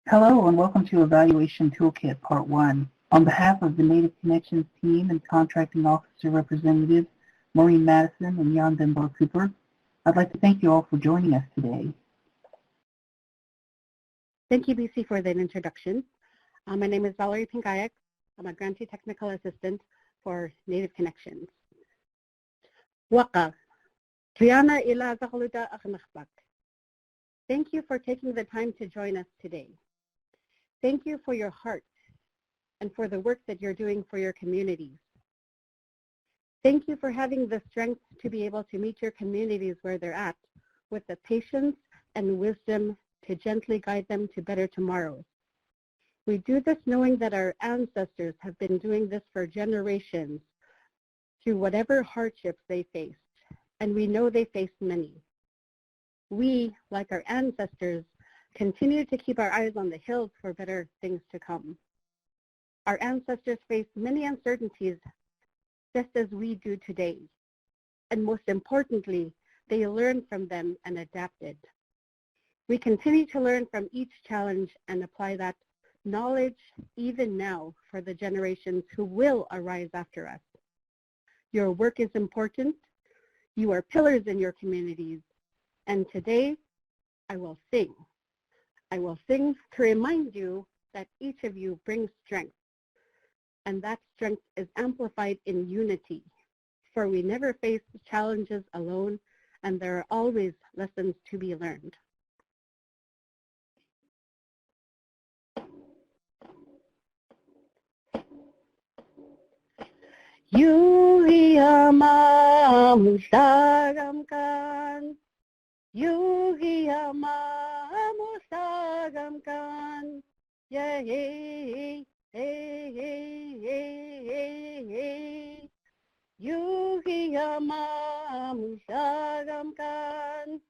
Hello and welcome to Evaluation Toolkit Part 1. On behalf of the Native Connections team and Contracting Officer Representatives Maureen Madison and Jan Dunbar Cooper, I'd like to thank you all for joining us today. Thank you, BC, for that introduction. My name is Valerie Pingayak. I'm a Grantee Technical Assistant for Native Connections. Waka, Triana ila zakaluda aknakbak. Thank you for taking the time to join us today. Thank you for your heart and for the work that you're doing for your communities. Thank you for having the strength to be able to meet your communities where they're at with the patience and wisdom to gently guide them to better tomorrows. We do this knowing that our ancestors have been doing this for generations through whatever hardships they faced, and we know they faced many. We, like our ancestors, continue to keep our eyes on the hills for better things to come. Our ancestors faced many uncertainties just as we do today. And most importantly, they learned from them and adapted. We continue to learn from each challenge and apply that knowledge even now for the generations who will arise after us. Your work is important. You are pillars in your communities. And today, I will sing. I will sing to remind you that each of you brings strength, and that strength is amplified in unity, for we never face challenges alone, and there are always lessons to be learned. Yuhiyama mustagamkan, Yuhiyama mustagamkan, yeah, hey, hey, hey, hey, hey, Yuhiyama mustagamkan,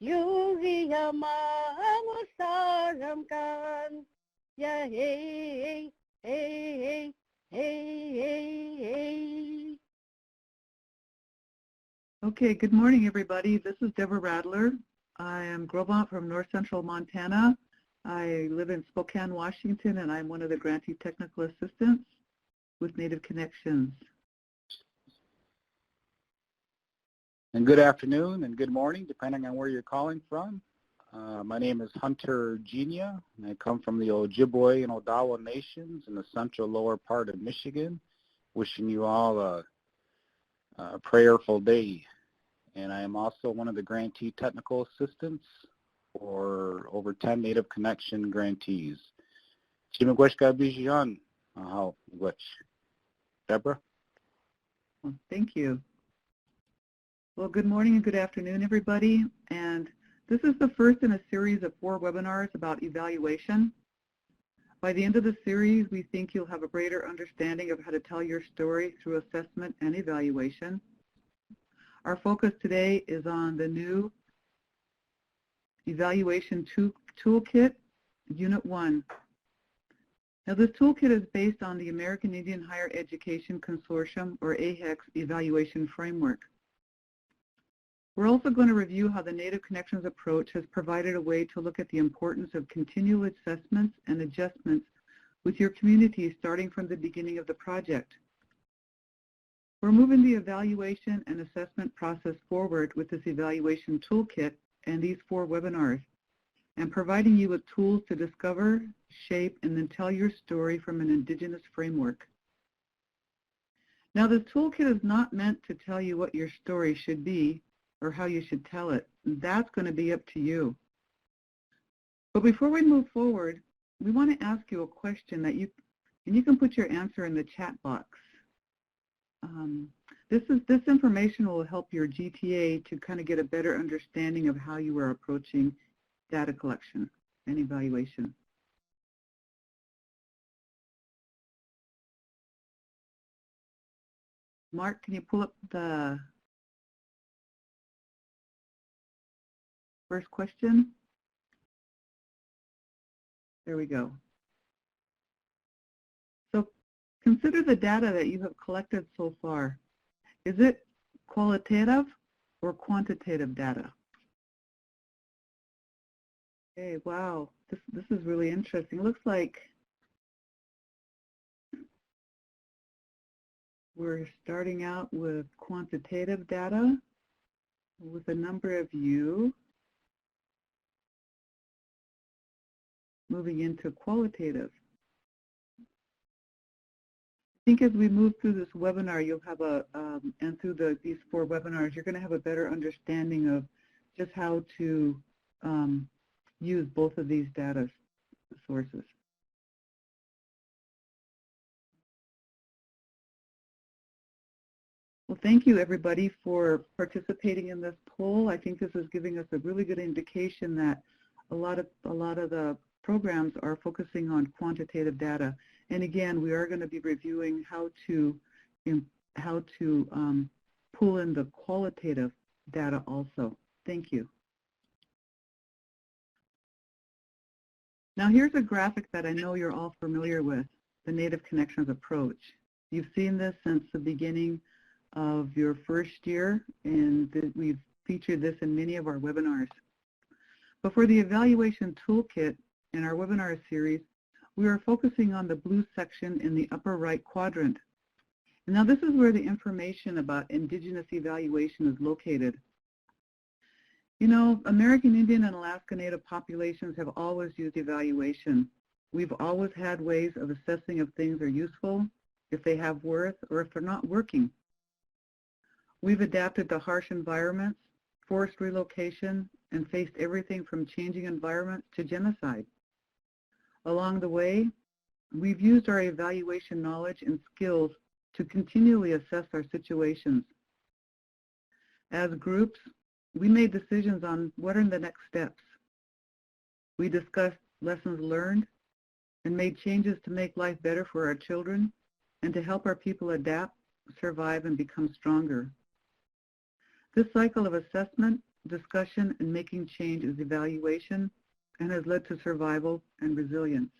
Yuhiyama mustagamkan, yeah, hey, hey, hey, hey, hey. Okay, good morning, everybody. This is Deborah Radler. I am Grobant from North Central Montana. I live in Spokane, Washington, and I'm one of the Grantee Technical Assistants with Native Connections. And good afternoon and good morning, depending on where you're calling from. My name is Hunter Genia, and I come from the Ojibwe and Odawa Nations in the central lower part of Michigan. Wishing you all a prayerful day. And I am also one of the Grantee Technical Assistants for over 10 Native Connection grantees. Deborah? Thank you. Well, good morning and good afternoon, everybody. And this is the first in a series of 4 webinars about evaluation. By the end of the series, we think you'll have a greater understanding of how to tell your story through assessment and evaluation. Our focus today is on the new Evaluation Toolkit, Unit 1. Now, this toolkit is based on the American Indian Higher Education Consortium, or AIHEC's Evaluation Framework. We're also going to review how the Native Connections approach has provided a way to look at the importance of continual assessments and adjustments with your community starting from the beginning of the project. We're moving the evaluation and assessment process forward with this evaluation toolkit and these 4 webinars, and providing you with tools to discover, shape, and then tell your story from an Indigenous framework. Now, this toolkit is not meant to tell you what your story should be or how you should tell it. That's going to be up to you. But before we move forward, we want to ask you a question that you can put your answer in the chat box. This information will help your GTA to kind of get a better understanding of how you are approaching data collection and evaluation. Mark, can you pull up the first question? There we go. So consider the data that you have collected so far. Is it qualitative or quantitative data? Okay, wow, this is really interesting. It looks like we're starting out with quantitative data with a number of you, moving into qualitative. I think as we move through this webinar, you'll have and through these 4 webinars, you're going to have a better understanding of just how to use both of these data sources. Well, thank you everybody for participating in this poll. I think this is giving us a really good indication that a lot of the programs are focusing on quantitative data. And again, we are going to be reviewing how to pull in the qualitative data also. Thank you. Now here's a graphic that I know you're all familiar with, the Native Connections approach. You've seen this since the beginning of your first year, and we've featured this in many of our webinars. But for the evaluation toolkit in our webinar series, we are focusing on the blue section in the upper right quadrant. And now this is where the information about Indigenous evaluation is located. You know, American Indian and Alaska Native populations have always used evaluation. We've always had ways of assessing if things are useful, if they have worth, or if they're not working. We've adapted to harsh environments, forced relocation, and faced everything from changing environments to genocide. Along the way, we've used our evaluation knowledge and skills to continually assess our situations. As groups, we made decisions on what are the next steps. We discussed lessons learned and made changes to make life better for our children and to help our people adapt, survive, and become stronger. This cycle of assessment, discussion, and making change is evaluation and has led to survival and resilience.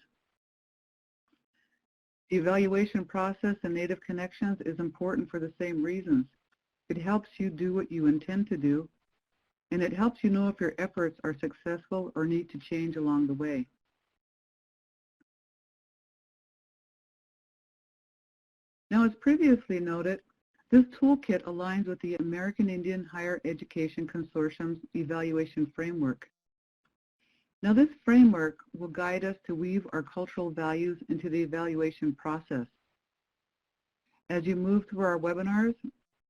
The evaluation process in Native Connections is important for the same reasons. It helps you do what you intend to do, and it helps you know if your efforts are successful or need to change along the way. Now, as previously noted, this toolkit aligns with the American Indian Higher Education Consortium's evaluation framework. Now, this framework will guide us to weave our cultural values into the evaluation process. As you move through our webinars,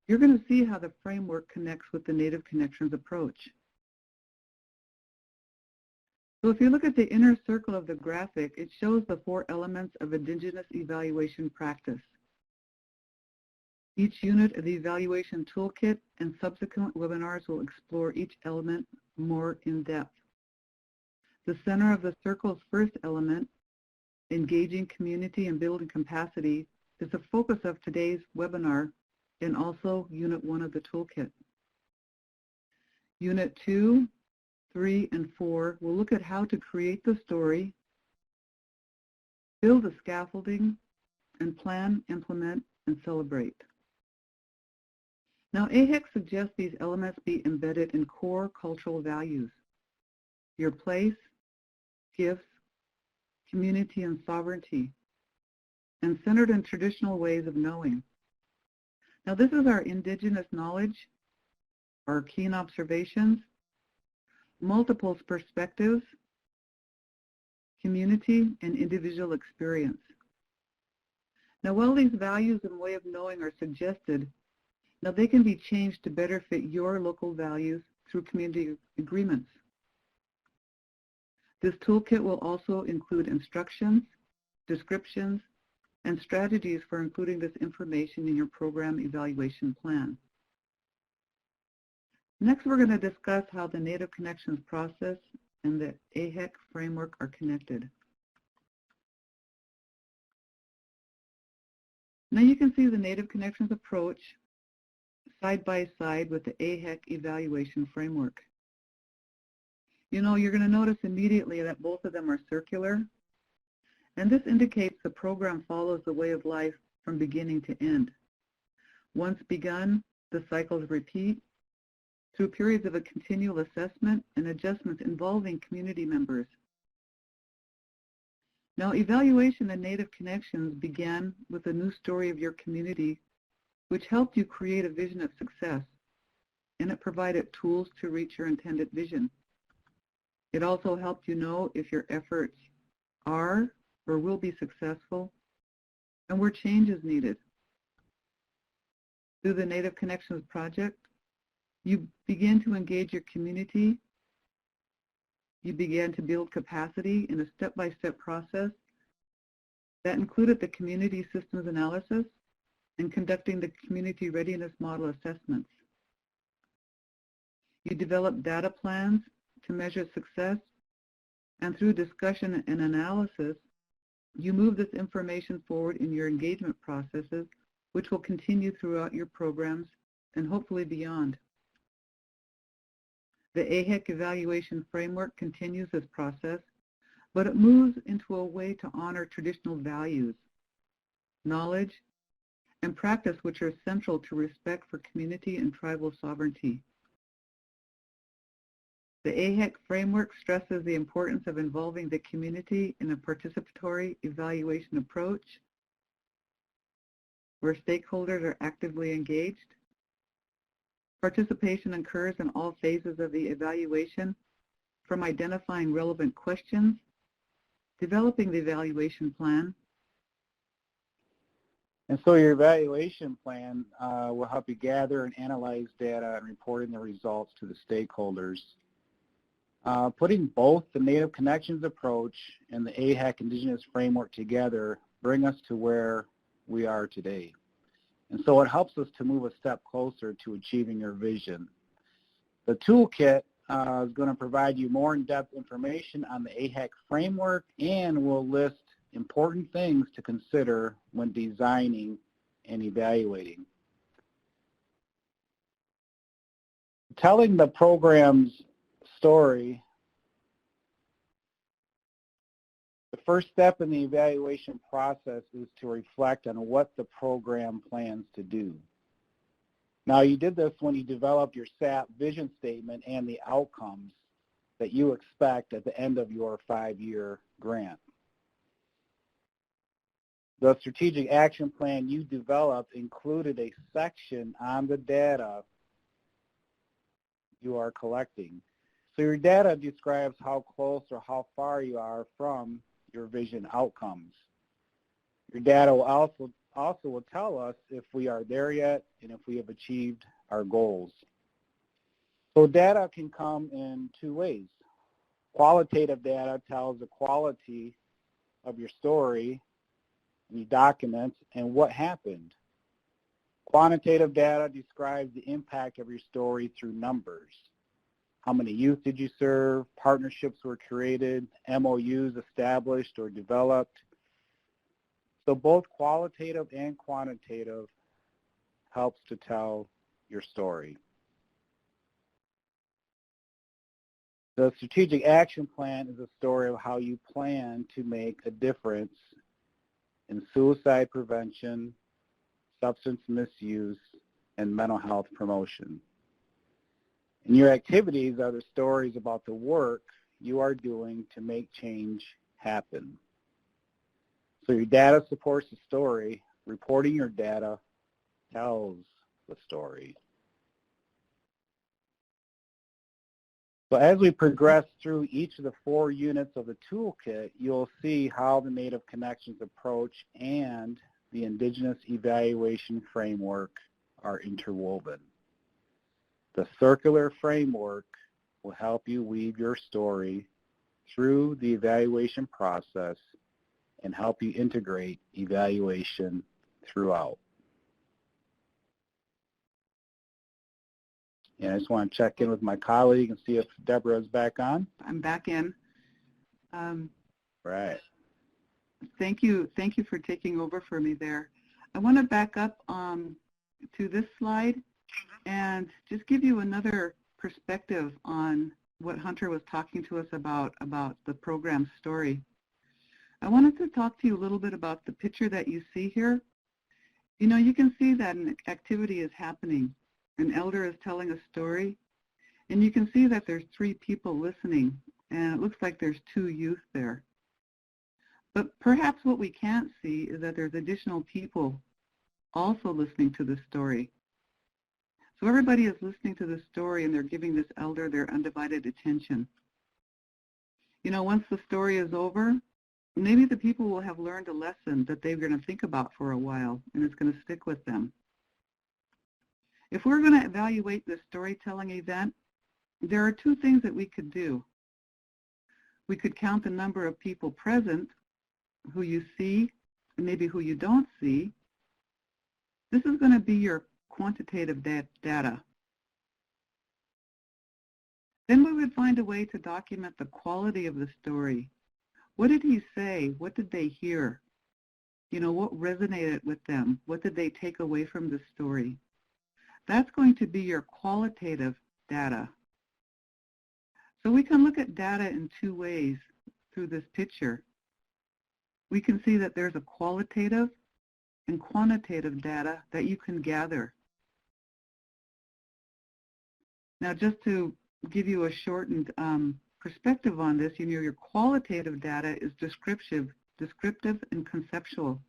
you're going to see how the framework connects with the Native Connections approach. So if you look at the inner circle of the graphic, it shows the 4 elements of Indigenous evaluation practice. Each unit of the evaluation toolkit and subsequent webinars will explore each element more in depth. The center of the circle's first element, engaging community and building capacity, is the focus of today's webinar and also Unit 1 of the toolkit. Unit 2, 3, and 4 will look at how to create the story, build the scaffolding, and plan, implement, and celebrate. Now, AIHEC suggests these elements be embedded in core cultural values: your place, gifts, community, and sovereignty, and centered in traditional ways of knowing. Now, this is our Indigenous knowledge, our keen observations, multiple perspectives, community, and individual experience. Now, while these values and way of knowing are suggested, now they can be changed to better fit your local values through community agreements. This toolkit will also include instructions, descriptions, and strategies for including this information in your program evaluation plan. Next, we're going to discuss how the Native Connections process and the AIHEC framework are connected. Now you can see the Native Connections approach side by side with the AIHEC evaluation framework. You know, you're going to notice immediately that both of them are circular, and this indicates the program follows the way of life from beginning to end. Once begun, the cycles repeat, through periods of a continual assessment and adjustments involving community members. Now, evaluation and Native Connections began with a new story of your community, which helped you create a vision of success, and it provided tools to reach your intended vision. It also helped you know if your efforts are or will be successful and where change is needed. Through the Native Connections project, you begin to engage your community. You began to build capacity in a step-by-step process that included the community systems analysis and conducting the community readiness model assessments. You developed data plans to measure success, and through discussion and analysis, you move this information forward in your engagement processes, which will continue throughout your programs and hopefully beyond. The AIHEC Evaluation Framework continues this process, but it moves into a way to honor traditional values, knowledge, and practice which are central to respect for community and tribal sovereignty. The AIHEC Framework stresses the importance of involving the community in a participatory evaluation approach where stakeholders are actively engaged. Participation occurs in all phases of the evaluation, from identifying relevant questions, developing the evaluation plan. And so your evaluation plan will help you gather and analyze data and reporting the results to the stakeholders. Putting both the Native Connections approach and the AIHEC Indigenous Framework together bring us to where we are today. And so it helps us to move a step closer to achieving your vision. The toolkit is going to provide you more in-depth information on the AIHEC framework and will list important things to consider when designing and evaluating. Telling the program's story, the first step in the evaluation process is to reflect on what the program plans to do. Now, you did this when you developed your SAP vision statement and the outcomes that you expect at the end of your 5-year grant. The strategic action plan you developed included a section on the data you are collecting. So your data describes how close or how far you are from your vision outcomes. Your data will also will tell us if we are there yet and if we have achieved our goals. So data can come in two ways. Qualitative data tells the quality of your story, and you document, and what happened. Quantitative data describes the impact of your story through numbers. How many youth did you serve? Partnerships were created, MOUs established or developed. So both qualitative and quantitative helps to tell your story. The strategic action plan is a story of how you plan to make a difference in suicide prevention, substance misuse, and mental health promotion. And your activities are the stories about the work you are doing to make change happen. So your data supports the story. Reporting your data tells the story. So as we progress through each of the 4 units of the toolkit, you'll see how the Native Connections approach and the Indigenous Evaluation Framework are interwoven. The circular framework will help you weave your story through the evaluation process and help you integrate evaluation throughout. And I just want to check in with my colleague and see if Deborah is back on. I'm back in. Right. Thank you for taking over for me there. I want to back up to this slide and just give you another perspective on what Hunter was talking to us about the program story. I wanted to talk to you a little bit about the picture that you see here. You know, you can see that an activity is happening. An elder is telling a story, And you can see that there's 3 people listening, and it looks like there's 2 youth there. But perhaps what we can't see is that there's additional people also listening to the story. So everybody is listening to the story and they're giving this elder their undivided attention. You know, once the story is over, maybe the people will have learned a lesson that they're going to think about for a while, and it's going to stick with them. If we're going to evaluate this storytelling event, there are 2 things that we could do. We could count the number of people present, who you see, and maybe who you don't see. This is going to be your quantitative data. Then we would find a way to document the quality of the story. What did he say? What did they hear? You know, what resonated with them? What did they take away from the story? That's going to be your qualitative data. So we can look at data in 2 ways through this picture. We can see that there's a qualitative and quantitative data that you can gather. Now, just to give you a shortened perspective on this, you know, your qualitative data is descriptive and conceptual.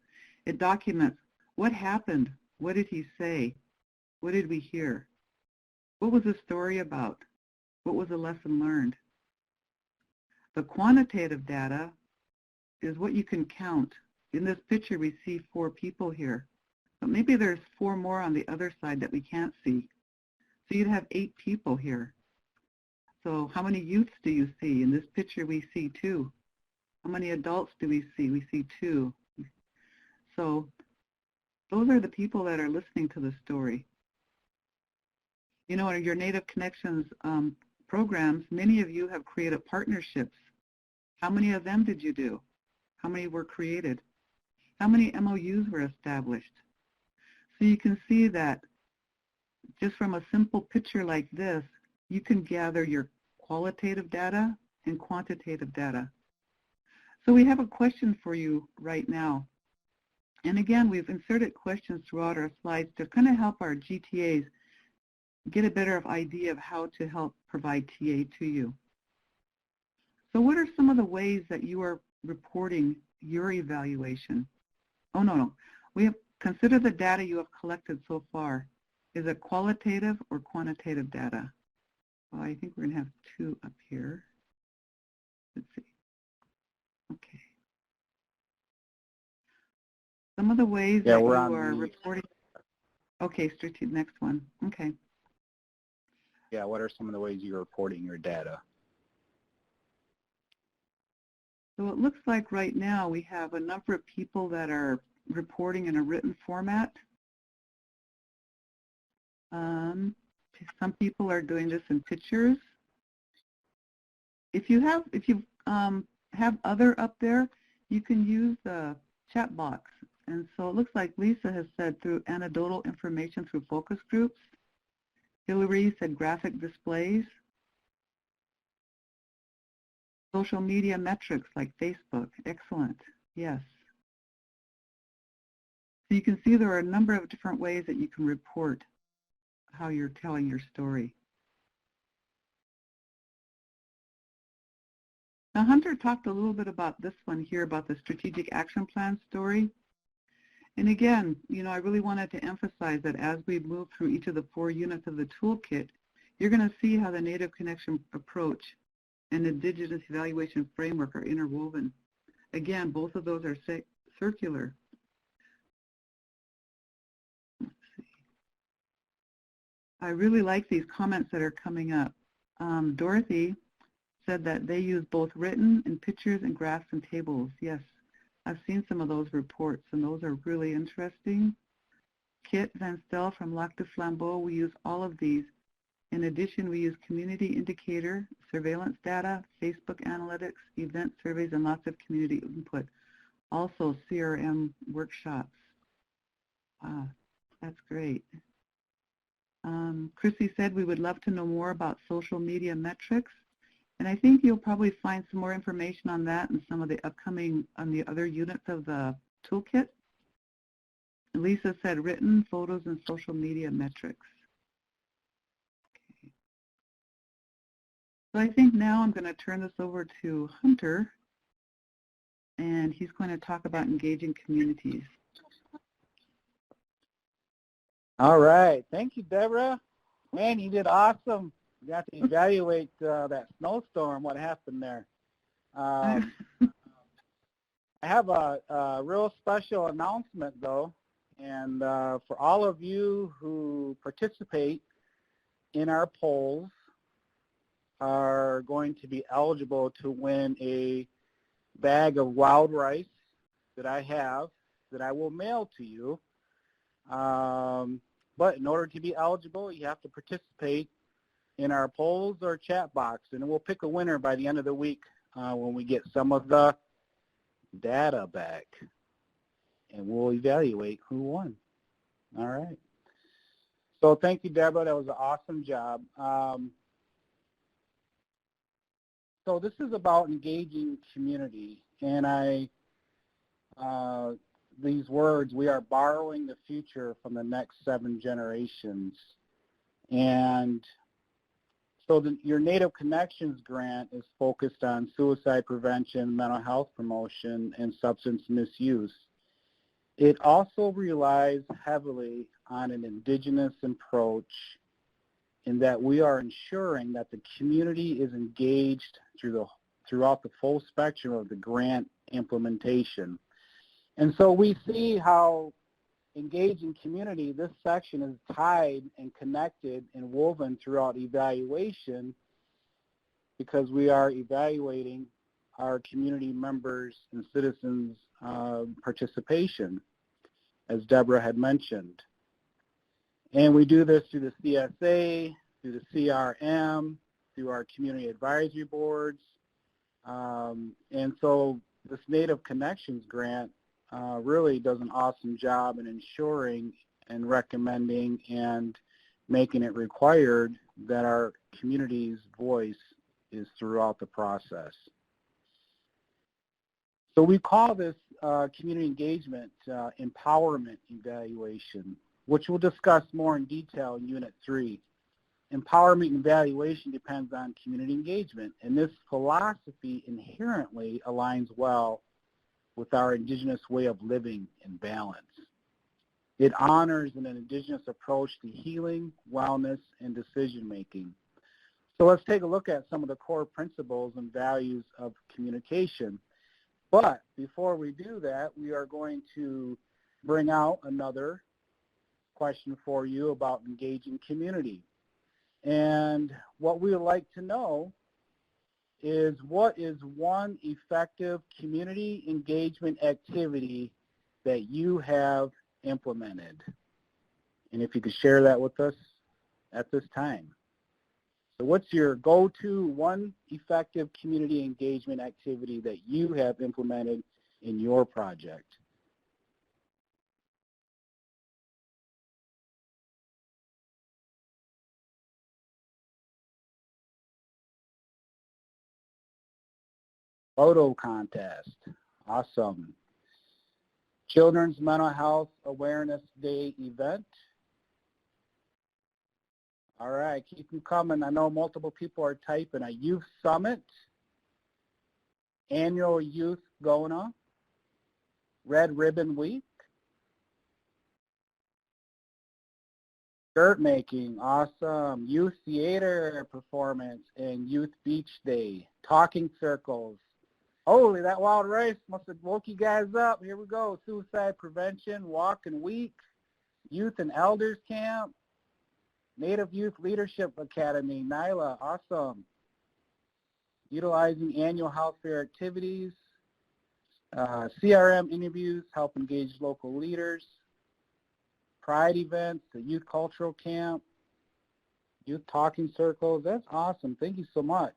It documents what happened, what did he say, what did we hear, what was the story about, what was the lesson learned. The quantitative data is what you can count. In this picture, we see 4 people here, but maybe there's 4 more on the other side that we can't see. So you'd have 8 people here. So how many youths do you see? In this picture, we see 2. How many adults do we see? We see 2. So those are the people that are listening to the story. You know, in your Native Connections programs, many of you have created partnerships. How many of them did you do? How many were created? How many MOUs were established? So you can see that just from a simple picture like this, you can gather your qualitative data and quantitative data. So we have a question for you right now. And again, we've inserted questions throughout our slides to kind of help our GTAs get a better idea of how to help provide TA to you. So what are some of the ways that you are reporting your evaluation? Oh, no. We have considered the data you have collected so far. Is it qualitative or quantitative data? Well, I think we're going to have 2 up here. Let's see. Okay. Some of the ways that you are reporting. Okay, strategic, next one. Okay. Yeah, what are some of the ways you're reporting your data? So it looks like right now we have a number of people that are reporting in a written format. Some people are doing this in pictures. If you have other up there, you can use the chat box. And so it looks like Lisa has said through anecdotal information through focus groups. Hillary said graphic displays. Social media metrics like Facebook. Excellent. Yes. So you can see there are a number of different ways that you can report how you're telling your story. Now, Hunter talked a little bit about this one here, about the strategic action plan story. And again, you know, I really wanted to emphasize that as we move through each of the 4 units of the toolkit, you're going to see how the Native Connection approach and the Indigenous Evaluation Framework are interwoven. Again, both of those are circular. Let's see. I really like these comments that are coming up. Dorothy said that they use both written and pictures and graphs and tables. Yes, I've seen some of those reports, and those are really interesting. Kit Van Stel from Lac du Flambeau, we use all of these. In addition, we use community indicator, surveillance data, Facebook analytics, event surveys, and lots of community input. Also CRM workshops. That's great. Chrissy said we would love to know more about social media metrics. And I think you'll probably find some more information on that in some of the upcoming, on the other units of the toolkit. Lisa said written, photos, and social media metrics. Okay. So I think now I'm going to turn this over to Hunter, and he's going to talk about engaging communities. All right. Thank you, Deborah. Man, you did awesome. You got to evaluate that snowstorm, what happened there. I have a real special announcement, though, and for all of you who participate in our polls are going to be eligible to win a bag of wild rice that I have that I will mail to you. But in order to be eligible, you have to participate in our polls or chat box, and we'll pick a winner by the end of the week when we get some of the data back, and we'll evaluate who won. All right. So thank you, Deborah. That was an awesome job. So this is about engaging community, and these words, we are borrowing the future from the next 7 generations. And so your Native Connections grant is focused on suicide prevention, mental health promotion, and substance misuse. It also relies heavily on an indigenous approach in that we are ensuring that the community is engaged throughout the full spectrum of the grant implementation. And so we see how engaging community, this section is tied and connected and woven throughout evaluation because we are evaluating our community members and citizens' participation, as Deborah had mentioned. And we do this through the CSA, through the CRM, through our community advisory boards. And so this Native Connections grant really does an awesome job in ensuring and recommending and making it required that our community's voice is throughout the process. So we call this community engagement empowerment evaluation, which we'll discuss more in detail in Unit 3. Empowerment evaluation depends on community engagement, and this philosophy inherently aligns well with our indigenous way of living in balance. It honors an indigenous approach to healing, wellness, and decision-making. So let's take a look at some of the core principles and values of communication. But before we do that, we are going to bring out another question for you about engaging community. And what we would like to know is, what is one effective community engagement activity that you have implemented? And if you could share that with us at this time. So what's your go-to one effective community engagement activity that you have implemented in your project? Photo contest. Awesome. Children's Mental Health Awareness Day event. All right, keep them coming. I know multiple people are typing. A youth summit. Annual youth Gona. Red Ribbon Week. Skirt making, awesome. Youth theater performance and Youth Beach Day. Talking circles. Holy, that wild rice must have woke you guys up. Here we go. Suicide prevention, walking week, youth and elders camp, Native Youth Leadership Academy, NYLA, awesome. Utilizing annual health fair activities, CRM interviews, help engage local leaders, pride events, the youth cultural camp, youth talking circles. That's awesome. Thank you so much.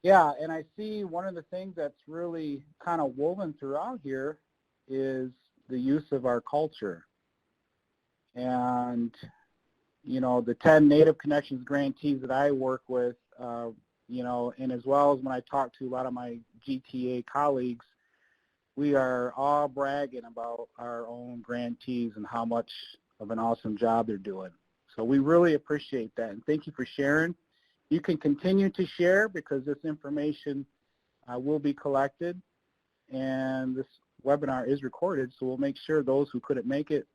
Yeah, and I see one of the things that's really kind of woven throughout here is the use of our culture. And, you know, the 10 Native Connections grantees that I work with, you know, and as well as when I talk to a lot of my GTA colleagues, we are all bragging about our own grantees and how much of an awesome job they're doing. So we really appreciate that, and thank you for sharing. You can continue to share because this information will be collected, and this webinar is recorded, so we'll make sure those who couldn't make it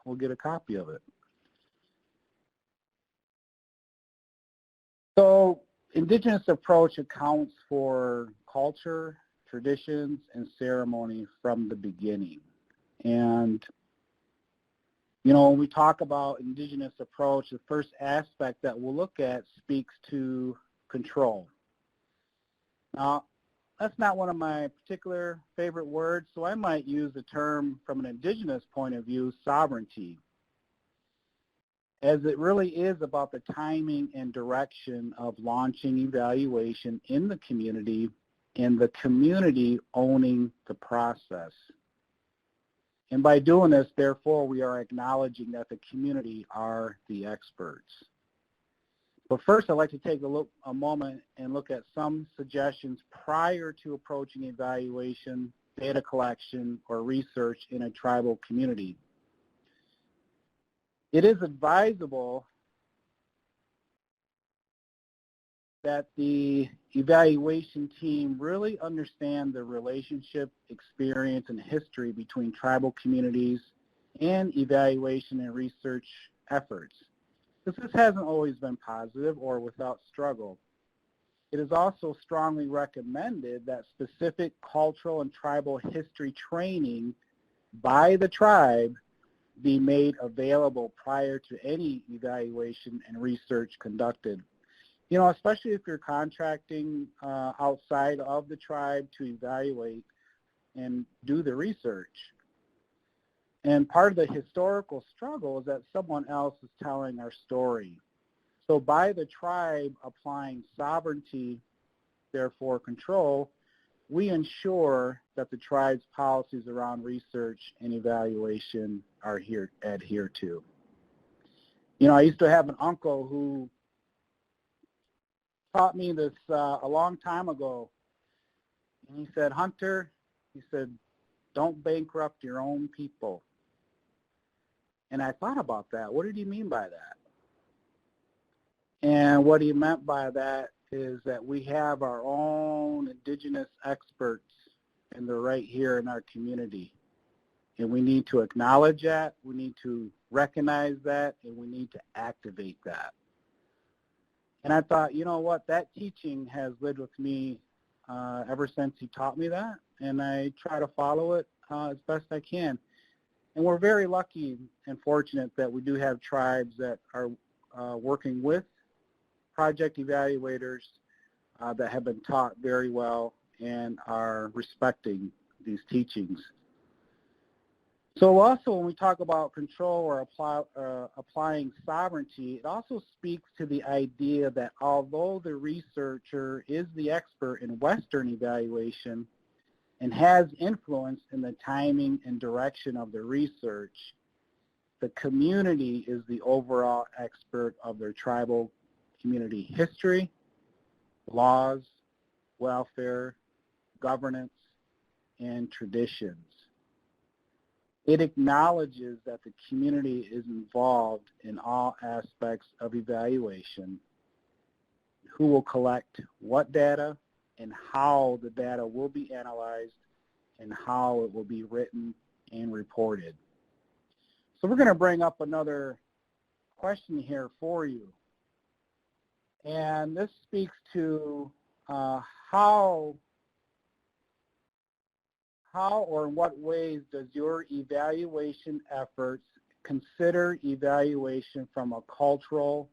will get a copy of it. So, Indigenous approach accounts for culture, traditions, and ceremony from the beginning. And, you know, when we talk about Indigenous approach, the first aspect that we'll look at speaks to control. Now, that's not one of my particular favorite words, so I might use the term from an Indigenous point of view, sovereignty, as it really is about the timing and direction of launching evaluation in the community and the community owning the process. And by doing this, therefore, we are acknowledging that the community are the experts. But first, I'd like to take a moment and look at some suggestions prior to approaching evaluation, data collection, or research in a tribal community. It is advisable that the evaluation team really understand the relationship, experience, and history between tribal communities and evaluation and research efforts. This hasn't always been positive or without struggle. It is also strongly recommended that specific cultural and tribal history training by the tribe be made available prior to any evaluation and research conducted. You know, especially if you're contracting outside of the tribe to evaluate and do the research. And part of the historical struggle is that someone else is telling our story. So by the tribe applying sovereignty, therefore control, we ensure that the tribe's policies around research and evaluation are adhered to. You know, I used to have an uncle who taught me this a long time ago. And he said, Hunter, he said, don't bankrupt your own people. And I thought about that. What did he mean by that? And what he meant by that is that we have our own Indigenous experts, and they're right here in our community. And we need to acknowledge that, we need to recognize that, and we need to activate that. And I thought, you know what, that teaching has lived with me ever since he taught me that, and I try to follow it as best I can. And we're very lucky and fortunate that we do have tribes that are working with project evaluators that have been taught very well and are respecting these teachings. So also when we talk about control or applying sovereignty, it also speaks to the idea that although the researcher is the expert in Western evaluation and has influence in the timing and direction of the research, the community is the overall expert of their tribal community history, laws, welfare, governance, and traditions. It acknowledges that the community is involved in all aspects of evaluation, who will collect what data, and how the data will be analyzed, and how it will be written and reported. So we're going to bring up another question here for you. And this speaks to how or in what ways does your evaluation efforts consider evaluation from a cultural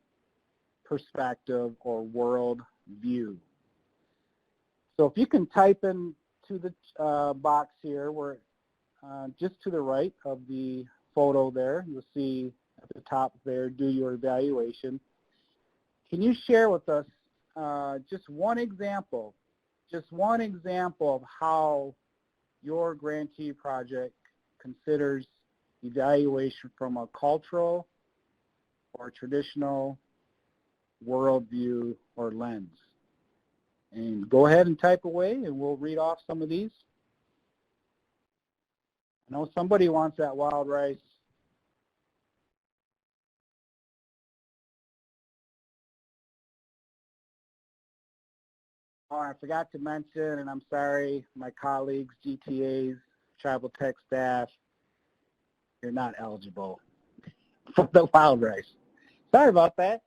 perspective or world view? So if you can type into the box here, where just to the right of the photo there, you'll see at the top there, do your evaluation. Can you share with us just one example of how your grantee project considers evaluation from a cultural or traditional worldview or lens? And go ahead and type away, and we'll read off some of these. I know somebody wants that wild rice. Oh, I forgot to mention, and I'm sorry, my colleagues, GTAs, tribal tech staff, you're not eligible for the wild rice. Sorry about that.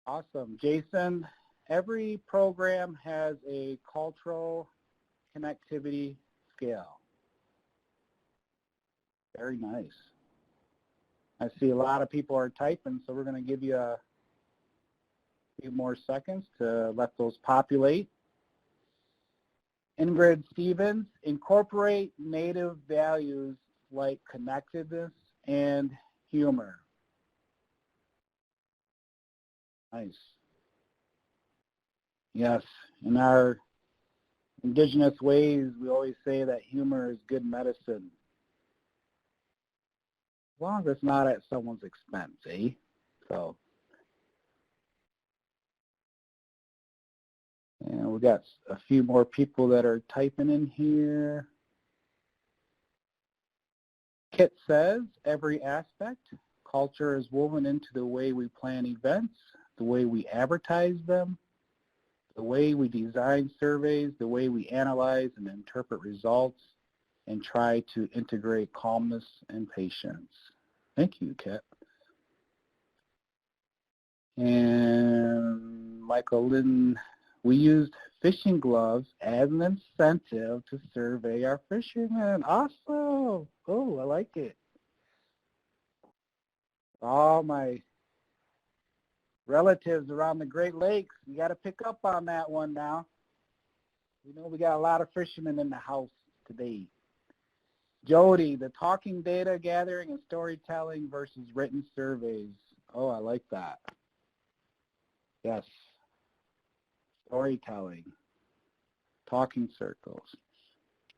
Awesome. Jason, every program has a cultural connectivity scale. Very nice. I see a lot of people are typing, so we're going to give you a few more seconds to let those populate. Ingrid Stevens, incorporate native values like connectedness and humor. Nice. Yes, in our indigenous ways, we always say that humor is good medicine. As long as it's not at someone's expense, eh? So, and we got a few more people that are typing in here. Kit says, every aspect, culture is woven into the way we plan events, the way we advertise them, the way we design surveys, the way we analyze and interpret results, and try to integrate calmness and patience. Thank you, Kit. And Michael Lynn, we used fishing gloves as an incentive to survey our fishermen. Awesome. Oh, I like it. All my relatives around the Great Lakes, you got to pick up on that one now. You know, we got a lot of fishermen in the house today. Jody, the talking data gathering and storytelling versus written surveys. Oh, I like that. Yes. Storytelling. Talking circles.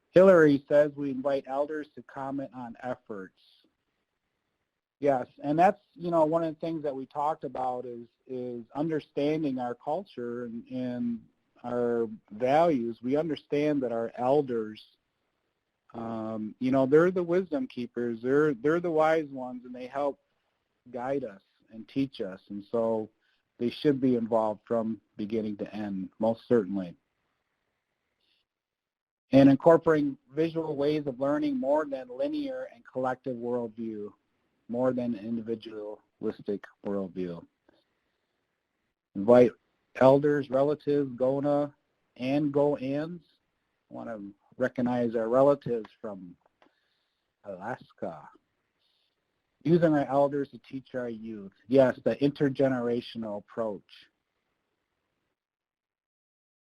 Hillary says we invite elders to comment on efforts. Yes, and that's, you know, one of the things that we talked about is understanding our culture and our values. We understand that our elders, you know, they're the wisdom keepers. They're the wise ones, and they help guide us and teach us. And so they should be involved from beginning to end, most certainly. And incorporating visual ways of learning more than linear and collective worldview, more than individualistic worldview. Invite elders, relatives, GONA, and GO-ANS. I want to recognize our relatives from Alaska. Using our elders to teach our youth. Yes, the intergenerational approach.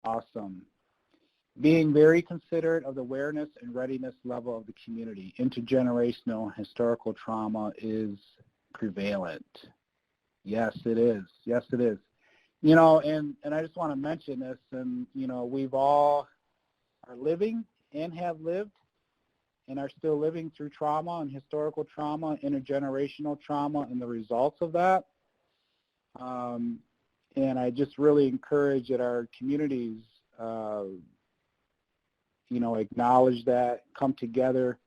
Awesome. Being very considerate of the awareness and readiness level of the community. Intergenerational historical trauma is prevalent. Yes, it is. Yes, it is. You know, and I just want to mention this, and, you know, we've all are living and have lived and are still living through trauma and historical trauma, intergenerational trauma, and the results of that. And I just really encourage that our communities, you know, acknowledge that, come together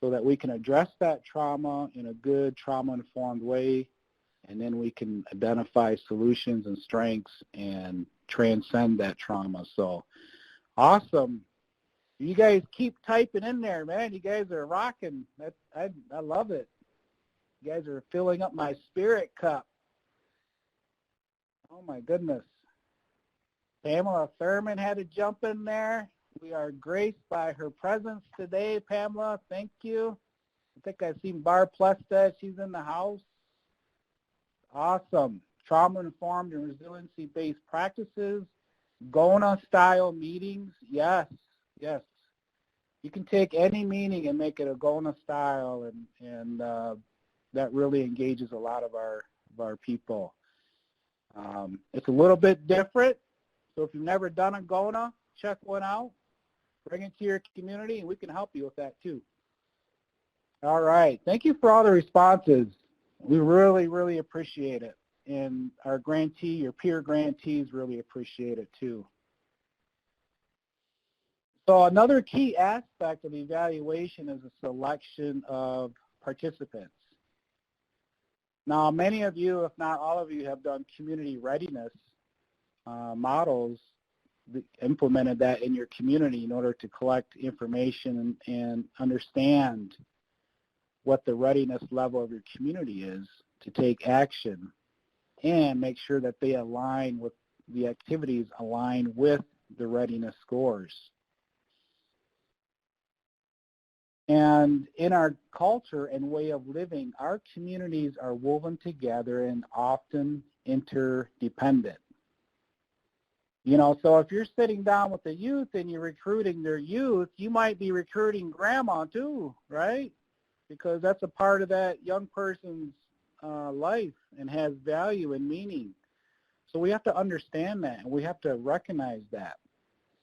so that we can address that trauma in a good trauma-informed way, and then we can identify solutions and strengths and transcend that trauma. So, awesome. You guys keep typing in there, man. You guys are rocking. I love it. You guys are filling up my spirit cup. Oh, my goodness. Pamela Thurman had to jump in there. We are graced by her presence today, Pamela. Thank you. I think I've seen Barb Plesta. She's in the house. Awesome. Trauma-informed and resiliency-based practices. GONA-style meetings. Yes, yes. You can take any meeting and make it a GONA style, and that really engages a lot of our people. It's a little bit different, so if you've never done a GONA, check one out. Bring it to your community, and we can help you with that too. All right. Thank you for all the responses. We really, really appreciate it. And our grantee, your peer grantees really appreciate it too. So another key aspect of evaluation is the selection of participants. Now, many of you, if not all of you, have done community readiness models, implemented that in your community in order to collect information and understand what the readiness level of your community is to take action and make sure that they align with the activities align with the readiness scores. And in our culture and way of living, our communities are woven together and often interdependent. You know, so if you're sitting down with the youth and you're recruiting their youth, you might be recruiting grandma too, right? Because that's a part of that young person's life and has value and meaning. So we have to understand that, and we have to recognize that.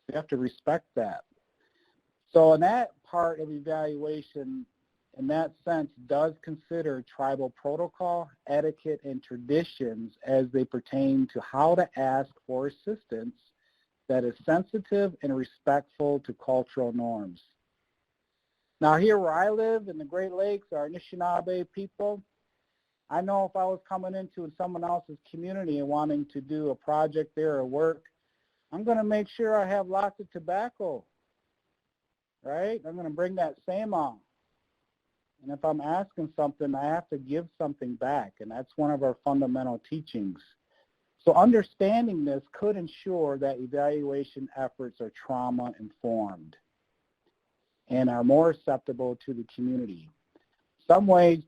We have to respect that. So in that part of evaluation, in that sense, does consider tribal protocol, etiquette, and traditions as they pertain to how to ask for assistance that is sensitive and respectful to cultural norms. Now here where I live in the Great Lakes, our Anishinaabe people, I know if I was coming into someone else's community and wanting to do a project there or work, I'm going to make sure I have lots of tobacco, right? I'm going to bring that same on. And if I'm asking something, I have to give something back, and that's one of our fundamental teachings. So understanding this could ensure that evaluation efforts are trauma-informed and are more acceptable to the community. Some ways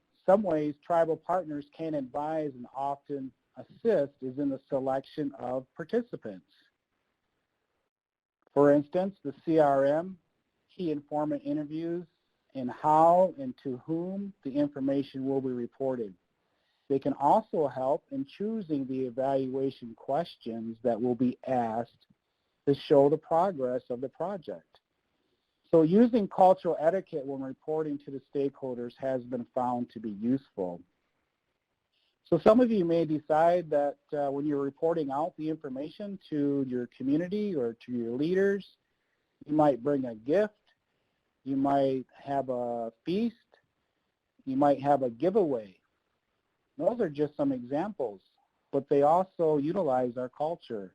tribal partners can advise and often assist is in the selection of participants. For instance, the CRM, key informant interviews, and how and to whom the information will be reported. They can also help in choosing the evaluation questions that will be asked to show the progress of the project. So using cultural etiquette when reporting to the stakeholders has been found to be useful. So some of you may decide that when you're reporting out the information to your community or to your leaders, you might bring a gift, you might have a feast, you might have a giveaway. Those are just some examples, but they also utilize our culture.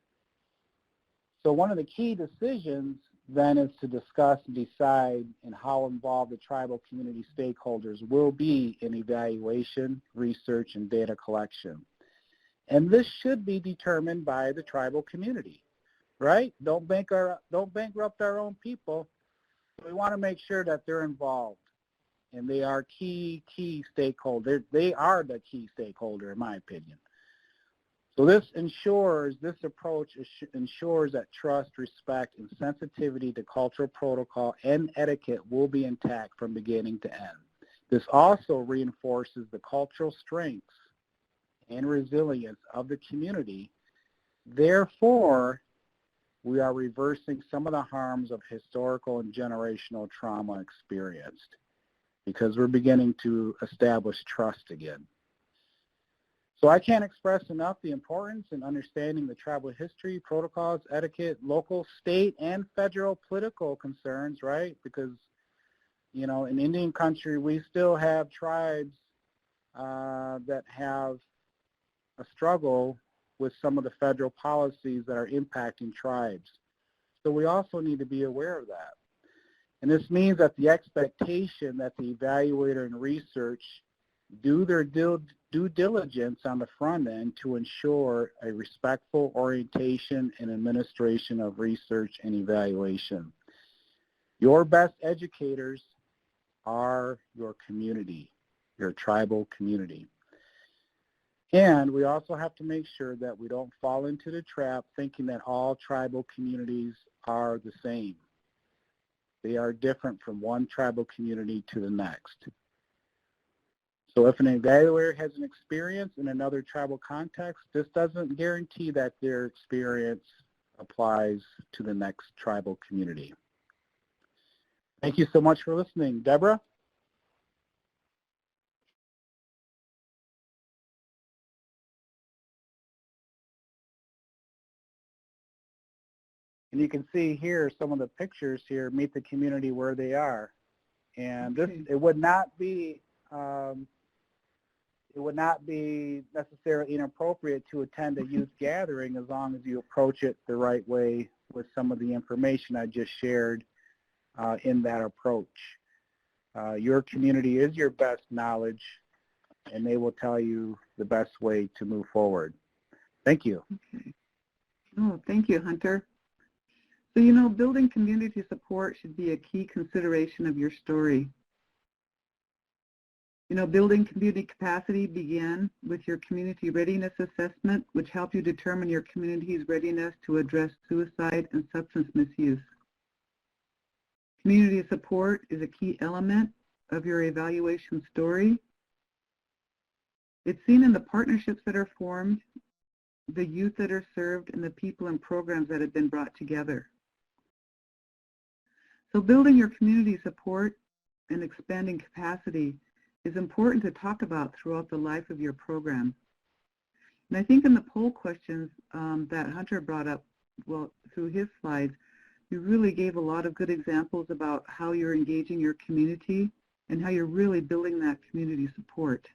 So one of the key decisions then is to discuss and decide and how involved the tribal community stakeholders will be in evaluation, research, and data collection. And this should be determined by the tribal community, right? Don't bankrupt our own people. We want to make sure that they're involved, and they are key stakeholders. They are the key stakeholder, in my opinion. So this approach ensures that trust, respect, and sensitivity to cultural protocol and etiquette will be intact from beginning to end. This also reinforces the cultural strengths and resilience of the community. Therefore, we are reversing some of the harms of historical and generational trauma experienced because we're beginning to establish trust again. So I can't express enough the importance in understanding the tribal history, protocols, etiquette, local, state, and federal political concerns, right? Because, you know, in Indian country, we still have tribes that have a struggle with some of the federal policies that are impacting tribes. So we also need to be aware of that. And this means that the expectation that the evaluator and research do their due diligence on the front end to ensure a respectful orientation and administration of research and evaluation. Your best educators are your community, your tribal community. And we also have to make sure that we don't fall into the trap thinking that all tribal communities are the same. They are different from one tribal community to the next. So if an evaluator has an experience in another tribal context, this doesn't guarantee that their experience applies to the next tribal community. Thank you so much for listening. Deborah? And you can see here some of the pictures here, meet the community where they are. And this, it would not be necessarily inappropriate to attend a youth gathering as long as you approach it the right way with some of the information I just shared in that approach. Your community is your best knowledge, and they will tell you the best way to move forward. Thank you. Okay. Oh, thank you, Hunter. So, you know, building community support should be a key consideration of your story. You know, building community capacity began with your community readiness assessment, which helped you determine your community's readiness to address suicide and substance misuse. Community support is a key element of your evaluation story. It's seen in the partnerships that are formed, the youth that are served, and the people and programs that have been brought together. So building your community support and expanding capacity is important to talk about throughout the life of your program. And I think in the poll questions that Hunter brought up, well, through his slides, you really gave a lot of good examples about how you're engaging your community and how you're really building that community support.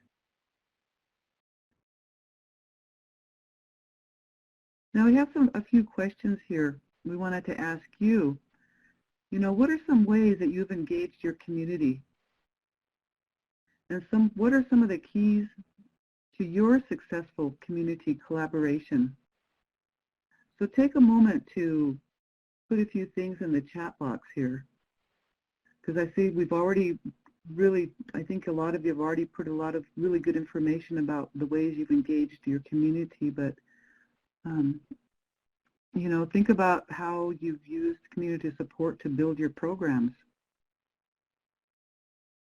Now we have a few questions here we wanted to ask you. You know, what are some ways that you've engaged your community? And what are some of the keys to your successful community collaboration? So take a moment to put a few things in the chat box here, because I see we've already really, I think a lot of you have already put a lot of really good information about the ways you've engaged your community, but you know, think about how you've used community support to build your programs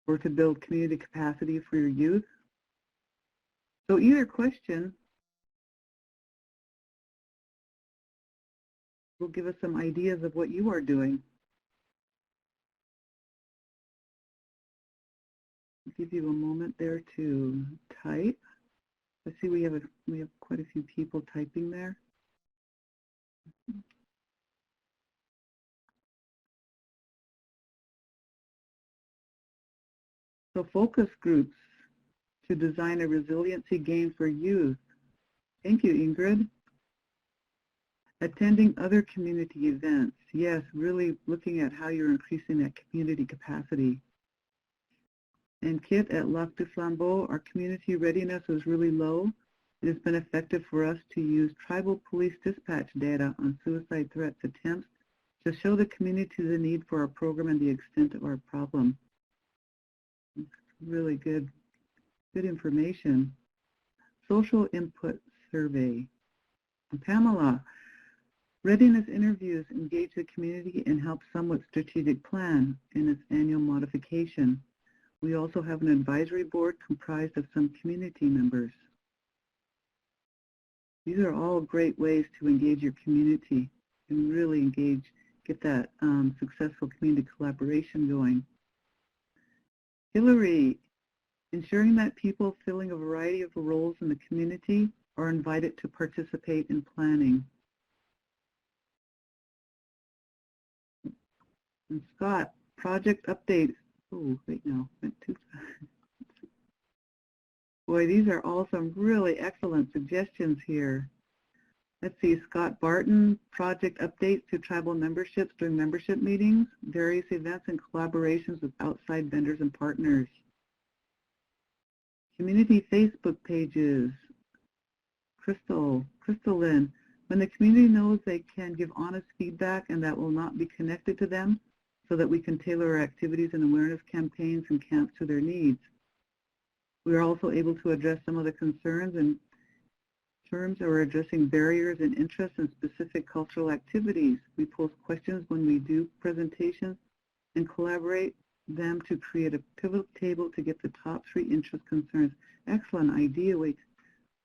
or to build community capacity for your youth. So either question will give us some ideas of what you are doing. I'll give you a moment there to type. I see we have quite a few people typing there. So focus groups to design a resiliency game for youth. Thank you, Ingrid. Attending other community events. Yes, really looking at how you're increasing that community capacity. And Kit at Lac du Flambeau, our community readiness was really low. It has been effective for us to use tribal police dispatch data on suicide threats attempts to show the community the need for our program and the extent of our problem. Really good information. Social input survey. And Pamela, readiness interviews engage the community and help somewhat strategic plan in its annual modification. We also have an advisory board comprised of some community members. These are all great ways to engage your community and really get that successful community collaboration going. Hillary, ensuring that people filling a variety of roles in the community are invited to participate in planning. And Scott, project updates. Oh, wait, no, went too fast. Boy, these are all some really excellent suggestions here. Let's see, Scott Barton, project updates to tribal memberships during membership meetings, various events and collaborations with outside vendors and partners. Community Facebook pages. Crystal Lynn, when the community knows they can give honest feedback and that will not be connected to them so that we can tailor our activities and awareness campaigns and camps to their needs. We are also able to address some of the concerns in terms of addressing barriers and interests in specific cultural activities. We post questions when we do presentations and collaborate them to create a pivot table to get the top 3 interest concerns. Excellent idea.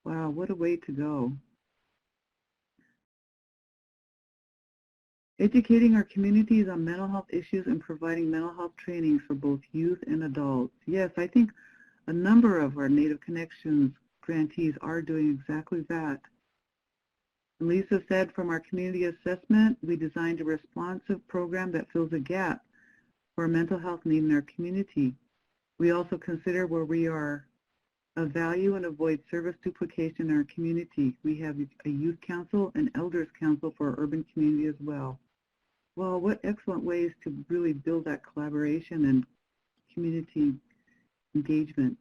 Wow, what a way to go. Educating our communities on mental health issues and providing mental health trainings for both youth and adults. Yes, I think a number of our Native Connections grantees are doing exactly that. And Lisa said, from our community assessment, we designed a responsive program that fills a gap for a mental health need in our community. We also consider where we are of value and avoid service duplication in our community. We have a youth council and elders council for our urban community as well. Well, what excellent ways to really build that collaboration and community engagement.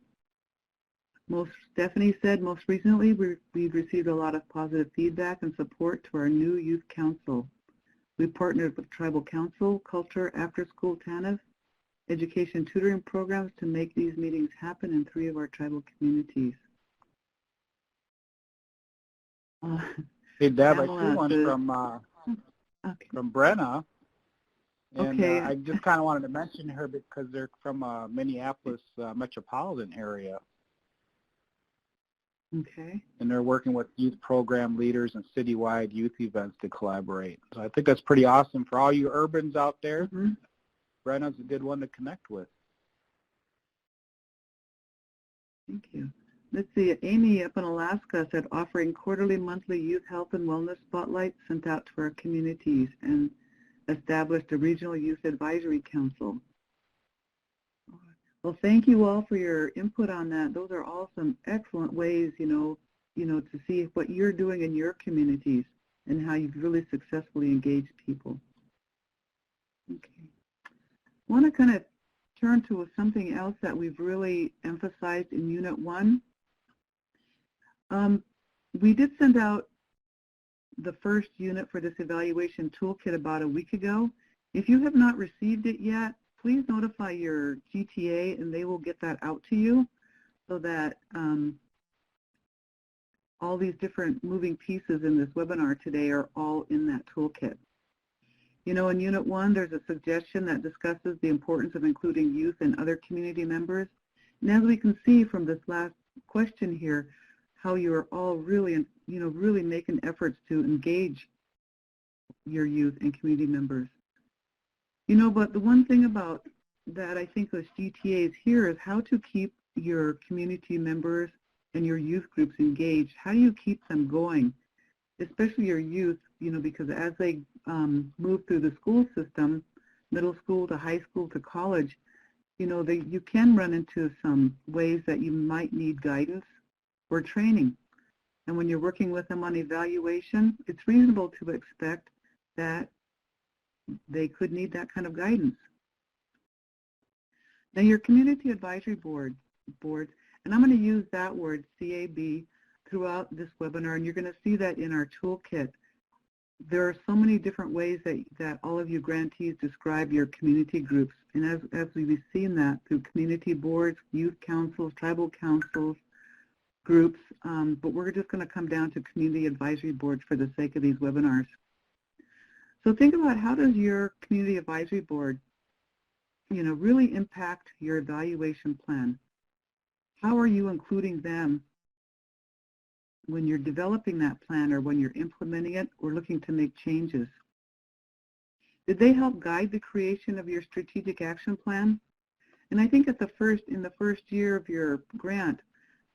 Stephanie said, most recently we've received a lot of positive feedback and support to our new youth council. We partnered with Tribal Council, Culture, After School TANF, education tutoring programs to make these meetings happen in 3 of our tribal communities. Hey, Deb, I Pamela see one from Brenna. And Okay. I just kind of wanted to mention her because they're from Minneapolis metropolitan area. Okay. And they're working with youth program leaders and citywide youth events to collaborate. So I think that's pretty awesome for all you urbans out there. Mm-hmm. Brenna's a good one to connect with. Thank you. Let's see, Amy up in Alaska said offering quarterly, monthly youth health and wellness spotlights sent out to our communities and established a regional youth advisory council. Well, thank you all for your input on that. Those are all some excellent ways, to see what you're doing in your communities and how you've really successfully engaged people. Okay. I want to kind of turn to something else that we've really emphasized in Unit 1. We did send out the first unit for this evaluation toolkit about a week ago. If you have not received it yet, please notify your GTA and they will get that out to you so that all these different moving pieces in this webinar today are all in that toolkit. In Unit 1, there's a suggestion that discusses the importance of including youth and other community members. And as we can see from this last question here, how you are all really, really making efforts to engage your youth and community members. But the one thing about that I think as GTAs here is how to keep your community members and your youth groups engaged. How do you keep them going, especially your youth, because as they move through the school system, middle school to high school to college, you can run into some ways that you might need guidance or training. And when you're working with them on evaluation, it's reasonable to expect that they could need that kind of guidance. Now your community advisory boards, and I'm going to use that word, CAB, throughout this webinar, and you're going to see that in our toolkit. There are so many different ways that all of you grantees describe your community groups, and as we've seen that through community boards, youth councils, tribal councils, groups, but we're just going to come down to community advisory boards for the sake of these webinars. So think about how does your community advisory board, really impact your evaluation plan? How are you including them when you're developing that plan or when you're implementing it or looking to make changes? Did they help guide the creation of your strategic action plan? And I think in the first year of your grant,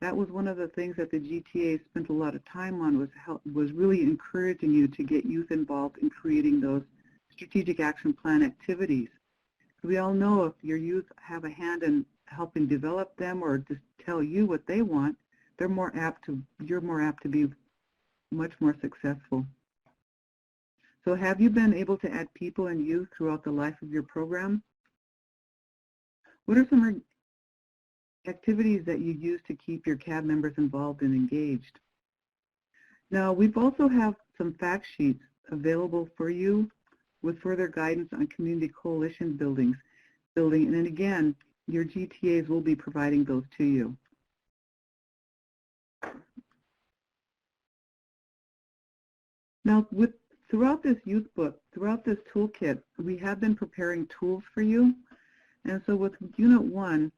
that was one of the things that the GTA spent a lot of time on, was really encouraging you to get youth involved in creating those strategic action plan activities. We all know if your youth have a hand in helping develop them or just tell you what they want, you're more apt to be much more successful. So have you been able to add people and youth throughout the life of your program? What are some activities that you use to keep your CAB members involved and engaged? Now, we've also have some fact sheets available for you with further guidance on community coalition building, and then again, your GTAs will be providing those to you. Now, throughout this youth book, throughout this toolkit, we have been preparing tools for you, and so with Unit 1,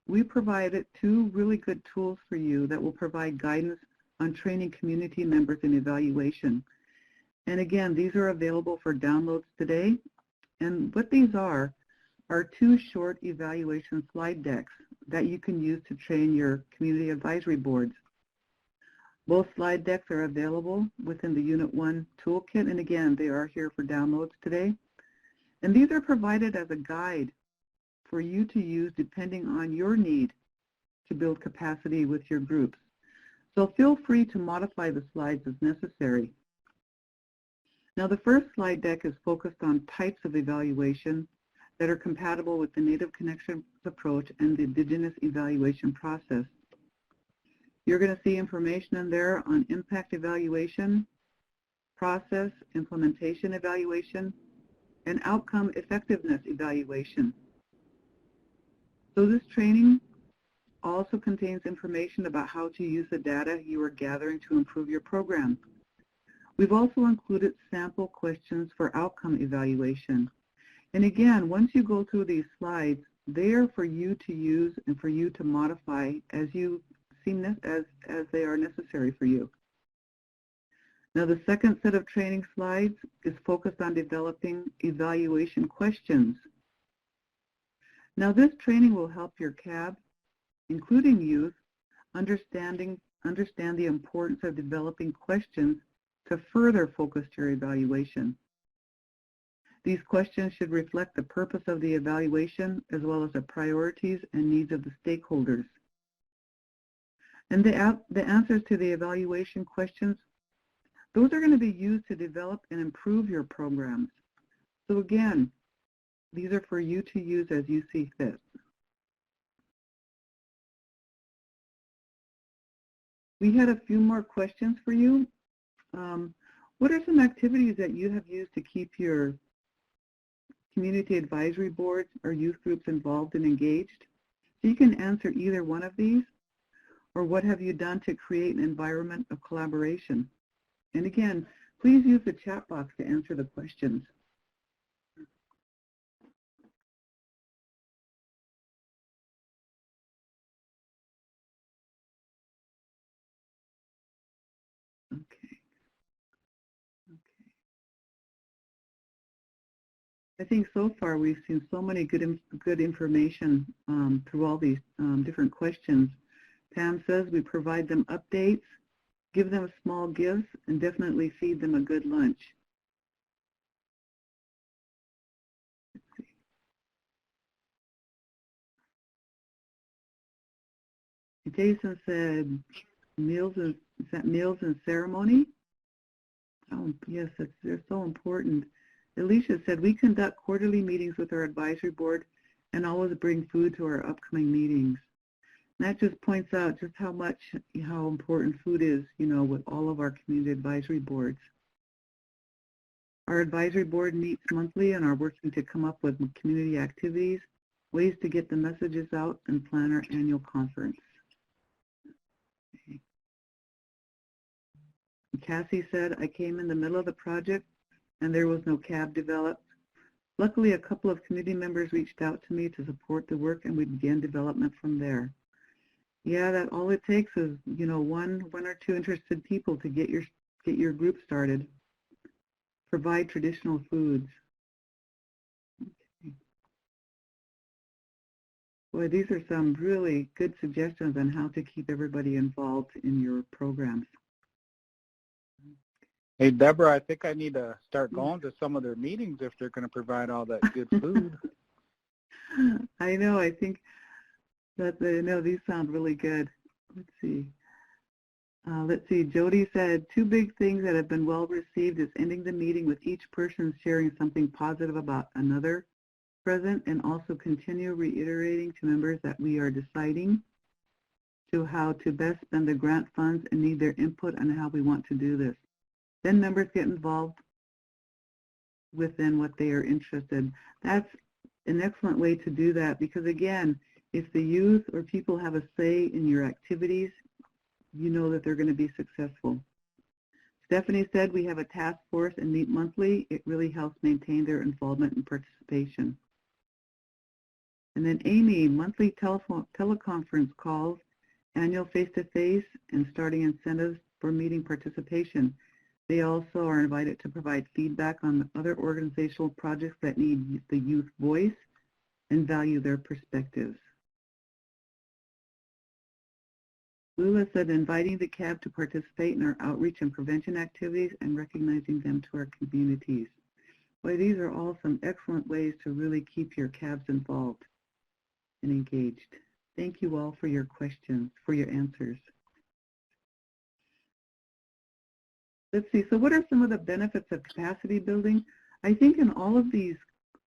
we provided 2 really good tools for you that will provide guidance on training community members in evaluation. And again, these are available for downloads today. And what these are 2 short evaluation slide decks that you can use to train your community advisory boards. Both slide decks are available within the Unit 1 Toolkit, and again, they are here for downloads today. And these are provided as a guide for you to use depending on your need to build capacity with your groups. So feel free to modify the slides as necessary. Now the first slide deck is focused on types of evaluation that are compatible with the Native Connections approach and the Indigenous evaluation process. You're going to see information in there on impact evaluation, process implementation evaluation, and outcome effectiveness evaluation. So this training also contains information about how to use the data you are gathering to improve your program. We've also included sample questions for outcome evaluation. And again, once you go through these slides, they are for you to use and for you to modify as you see as they are necessary for you. Now the second set of training slides is focused on developing evaluation questions. Now this training will help your CAB, including youth, understand the importance of developing questions to further focus your evaluation. These questions should reflect the purpose of the evaluation as well as the priorities and needs of the stakeholders. And the answers to the evaluation questions, those are going to be used to develop and improve your programs. So again, these are for you to use as you see fit. We had a few more questions for you. What are some activities that you have used to keep your community advisory boards or youth groups involved and engaged? So you can answer either one of these, or what have you done to create an environment of collaboration? And again, please use the chat box to answer the questions. Okay. I think so far we've seen so many good information through all these different questions. Pam says we provide them updates, give them small gifts, and definitely feed them a good lunch. Let's see. Jason said meals and, is that meals and ceremony? Oh yes, they're so important. Alicia said, we conduct quarterly meetings with our advisory board and always bring food to our upcoming meetings. And that just points out just how important food is, you know, with all of our community advisory boards. Our advisory board meets monthly and are working to come up with community activities, ways to get the messages out, and plan our annual conference. Okay. Cassie said, I came in the middle of the project and there was no CAB developed. Luckily, a couple of community members reached out to me to support the work, and we began development from there. Yeah, that all it takes is, you know, one or two interested people to get your group started. Provide traditional foods. Okay. Boy, these are some really good suggestions on how to keep everybody involved in your programs. Hey, Deborah, I think I need to start going to some of their meetings if they're going to provide all that good food. I know. I think that these sound really good. Let's see. Jody said, two big things that have been well received is ending the meeting with each person sharing something positive about another present, and also continue reiterating to members that we are deciding to how to best spend the grant funds and need their input on how we want to do this. Then members get involved within what they are interested in. That's an excellent way to do that, because again, if the youth or people have a say in your activities, you know that they're going to be successful. Stephanie said we have a task force and meet monthly. It really helps maintain their involvement and participation. And then Amy, monthly teleconference calls, annual face-to-face, and starting incentives for meeting participation. They also are invited to provide feedback on other organizational projects that need the youth voice and value their perspectives. Lula said inviting the CAB to participate in our outreach and prevention activities and recognizing them to our communities. Boy, these are all some excellent ways to really keep your CABs involved and engaged. Thank you all for your questions, for your answers. Let's see, so what are some of the benefits of capacity building? I think in all of these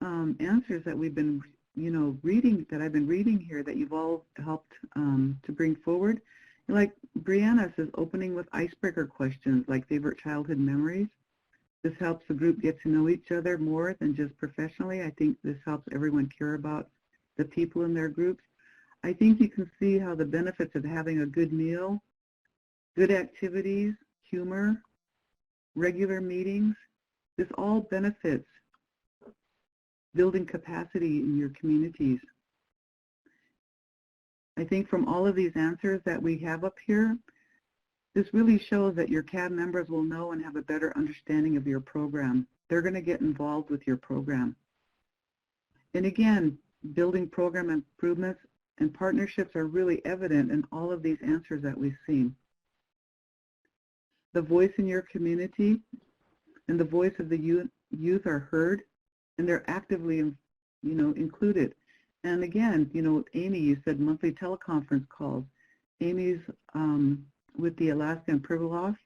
answers that we've been, reading, that I've been reading here, that you've all helped to bring forward, like Brianna says, opening with icebreaker questions like favorite childhood memories. This helps the group get to know each other more than just professionally. I think this helps everyone care about the people in their groups. I think you can see how the benefits of having a good meal, good activities, humor, regular meetings, this all benefits building capacity in your communities. I think from all of these answers that we have up here, this really shows that your CAB members will know and have a better understanding of your program. They're going to get involved with your program. And again, building program improvements and partnerships are really evident in all of these answers that we've seen. The voice in your community and the voice of the youth are heard, and they're actively, included. And again, Amy, you said monthly teleconference calls. Amy's with the Alaska and Pribilof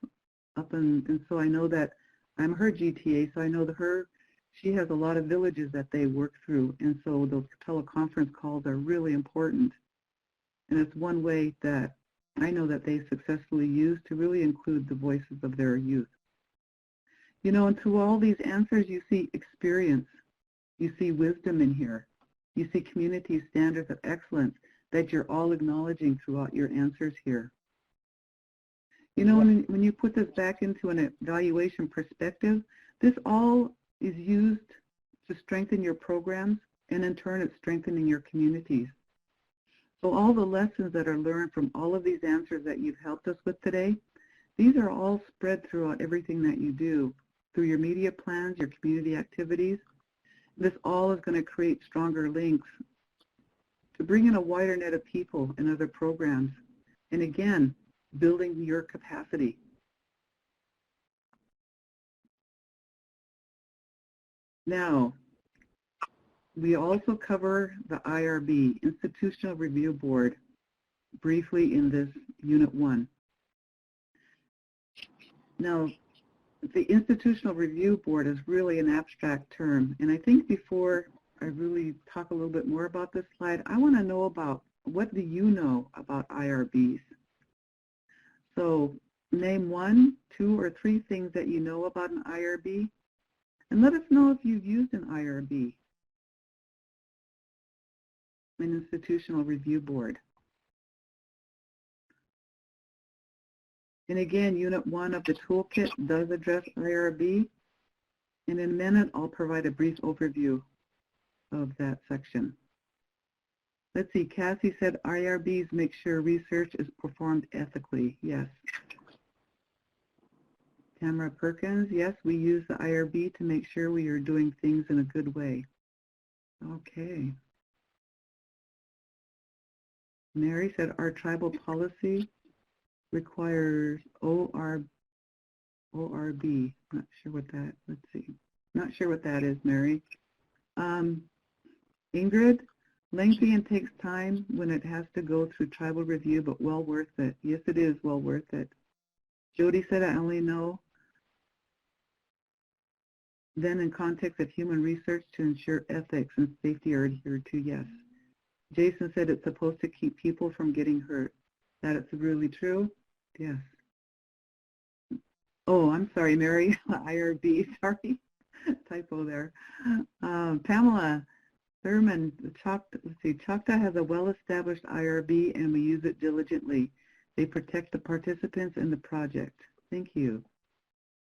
and so I know that I'm her GTA, so I know that she has a lot of villages that they work through, and so those teleconference calls are really important. And it's one way that I know that they successfully use to really include the voices of their youth. And through all these answers, you see experience, you see wisdom in here, you see community standards of excellence that you're all acknowledging throughout your answers here. When you put this back into an evaluation perspective, this all is used to strengthen your programs, and in turn it's strengthening your communities. So all the lessons that are learned from all of these answers that you've helped us with today, these are all spread throughout everything that you do, through your media plans, your community activities. This all is going to create stronger links to bring in a wider net of people and other programs. And again, building your capacity. Now, we also cover the IRB, Institutional Review Board, briefly in this Unit 1. Now, the Institutional Review Board is really an abstract term, and I think before I really talk a little bit more about this slide, I want to know about, what do you know about IRBs? So name 1, 2, or 3 things that you know about an IRB, and let us know if you've used an IRB, an Institutional Review Board. And again, Unit 1 of the Toolkit does address IRB, and in a minute I'll provide a brief overview of that section. Let's see, Cassie said IRBs make sure research is performed ethically. Yes. Tamara Perkins, yes, we use the IRB to make sure we are doing things in a good way. Okay. Mary said our tribal policy requires ORB. Not sure what that, let's see. Not sure what that is, Mary. Ingrid, lengthy and takes time when it has to go through tribal review, but well worth it. Yes, it is well worth it. Jody said, I only know then in context of human research to ensure ethics and safety are adhered to. Yes. Jason said it's supposed to keep people from getting hurt. That it's really true? Yes. Oh, I'm sorry, Mary. IRB, sorry. Typo there. Pamela Thurman, let's see, Choctaw has a well-established IRB and we use it diligently. They protect the participants in the project. Thank you.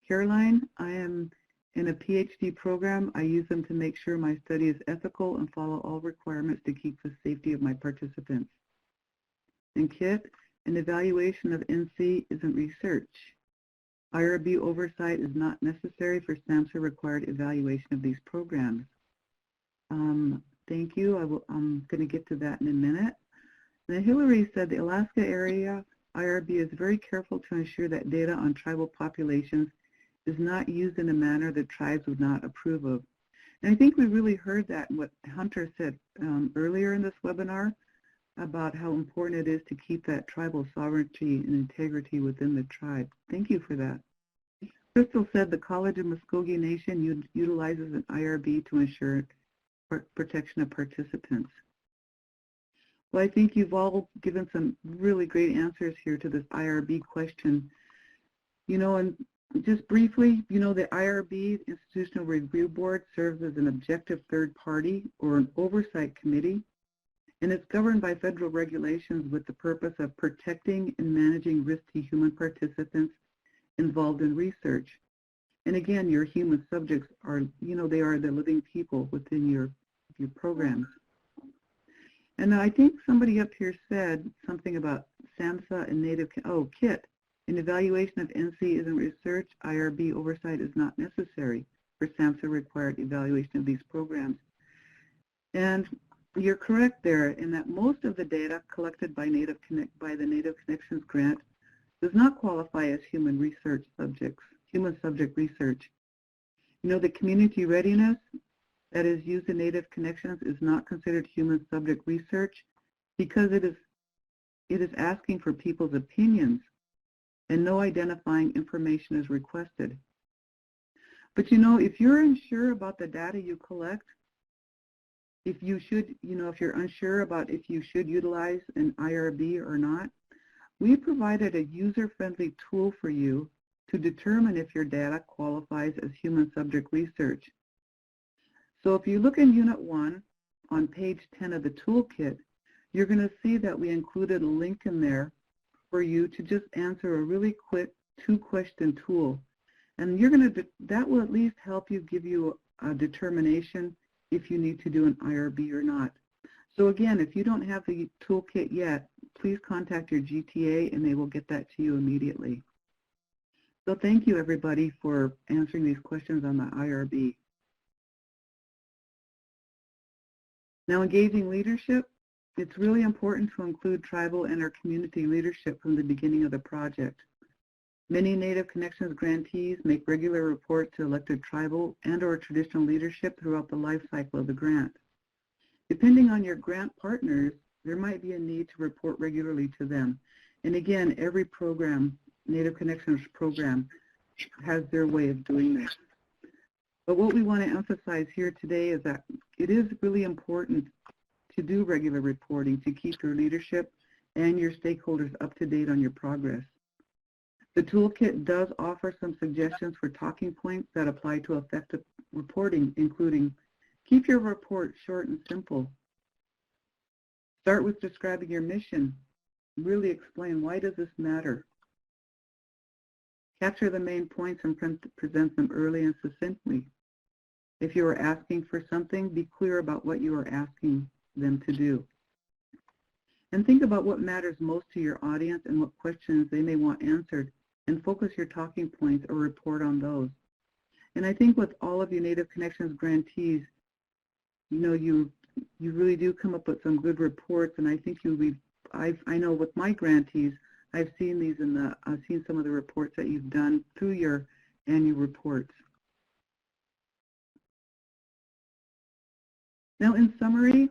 Caroline, I am in a PhD program. I use them to make sure my study is ethical and follow all requirements to keep the safety of my participants. And Kit, an evaluation of NC isn't research. IRB oversight is not necessary for SAMHSA required evaluation of these programs. Thank you. I'm going to get to that in a minute. Then Hillary said the Alaska area IRB is very careful to ensure that data on tribal populations is not used in a manner that tribes would not approve of. And I think we really heard that in what Hunter said earlier in this webinar about how important it is to keep that tribal sovereignty and integrity within the tribe. Thank you for that. Crystal said the College of Muskogee Nation utilizes an IRB to ensure protection of participants. Well, I think you've all given some really great answers here to this IRB question. You know, and just briefly, you know, the IRB, Institutional Review Board, serves as an objective third party or an oversight committee, and it's governed by federal regulations with the purpose of protecting and managing risk to human participants involved in research. And again, your human subjects are, you know, they are the living people within your programs. And I think somebody up here said something about SAMHSA and Native, KIT. An evaluation of NC isn't research, IRB oversight is not necessary for SAMHSA required evaluation of these programs. And you're correct there in that most of the data collected by the Native Connections grant does not qualify as human research subjects, human subject research. You know, the community readiness that is used in Native Connections is not considered human subject research because it is asking for people's opinions and no identifying information is requested. But you know, if you're unsure about the data you collect, if you should, you know, if you're unsure about if you should utilize an IRB or not, we provided a user-friendly tool for you to determine if your data qualifies as human subject research. So if you look in Unit 1 on page 10 of the toolkit, you're going to see that we included a link in there for you to just answer a really quick 2-question tool. And you're going to, that will at least help you give you a determination if you need to do an IRB or not. So again, if you don't have the toolkit yet, please contact your GTA and they will get that to you immediately. So thank you everybody for answering these questions on the IRB. Now, engaging leadership, it's really important to include tribal and our community leadership from the beginning of the project. Many Native Connections grantees make regular reports to elected tribal and or traditional leadership throughout the life cycle of the grant. Depending on your grant partners, there might be a need to report regularly to them. And again, every program, Native Connections program, has their way of doing this. But what we want to emphasize here today is that it is really important to do regular reporting to keep your leadership and your stakeholders up to date on your progress. The toolkit does offer some suggestions for talking points that apply to effective reporting, including keep your report short and simple. Start with describing your mission. Really explain why does this matter. Capture the main points and present them early and succinctly. If you are asking for something, be clear about what you are asking them to do. And think about what matters most to your audience and what questions they may want answered, and focus your talking points or report on those. And I think with all of you Native Connections grantees, you know, you really do come up with some good reports, and I think I know with my grantees, I've seen these I've seen some of the reports that you've done through your annual reports. Now, in summary,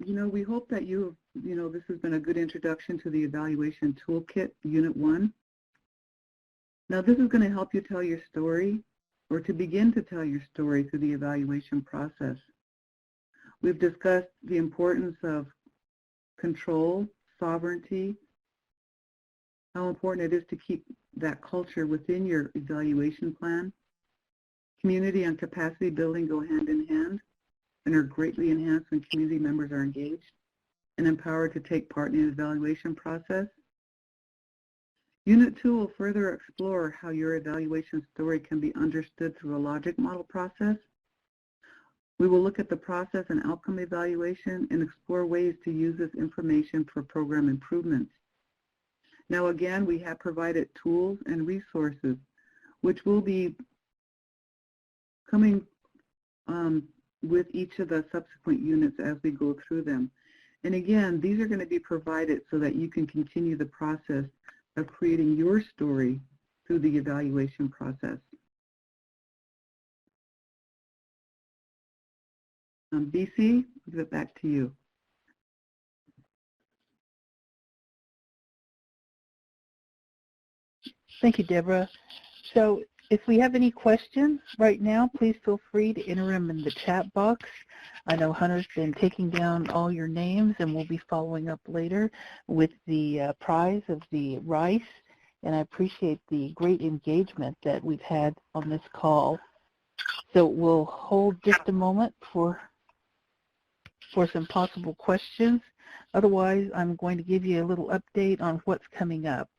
you know, we hope that this has been a good introduction to the Evaluation Toolkit, Unit 1. Now, this is going to help you tell your story, or to begin to tell your story through the evaluation process. We've discussed the importance of control, sovereignty, how important it is to keep that culture within your evaluation plan. Community and capacity building go hand in hand and are greatly enhanced when community members are engaged and empowered to take part in the evaluation process. Unit 2 will further explore how your evaluation story can be understood through a logic model process. We will look at the process and outcome evaluation and explore ways to use this information for program improvements. Now again, we have provided tools and resources which will be coming with each of the subsequent units as we go through them. And again, these are going to be provided so that you can continue the process of creating your story through the evaluation process. BC, I'll give it back to you. Thank you, Deborah. So if we have any questions right now, please feel free to enter them in the chat box. I know Hunter's been taking down all your names, and we'll be following up later with the prize of the rice. And I appreciate the great engagement that we've had on this call. So we'll hold just a moment for some possible questions. Otherwise, I'm going to give you a little update on what's coming up.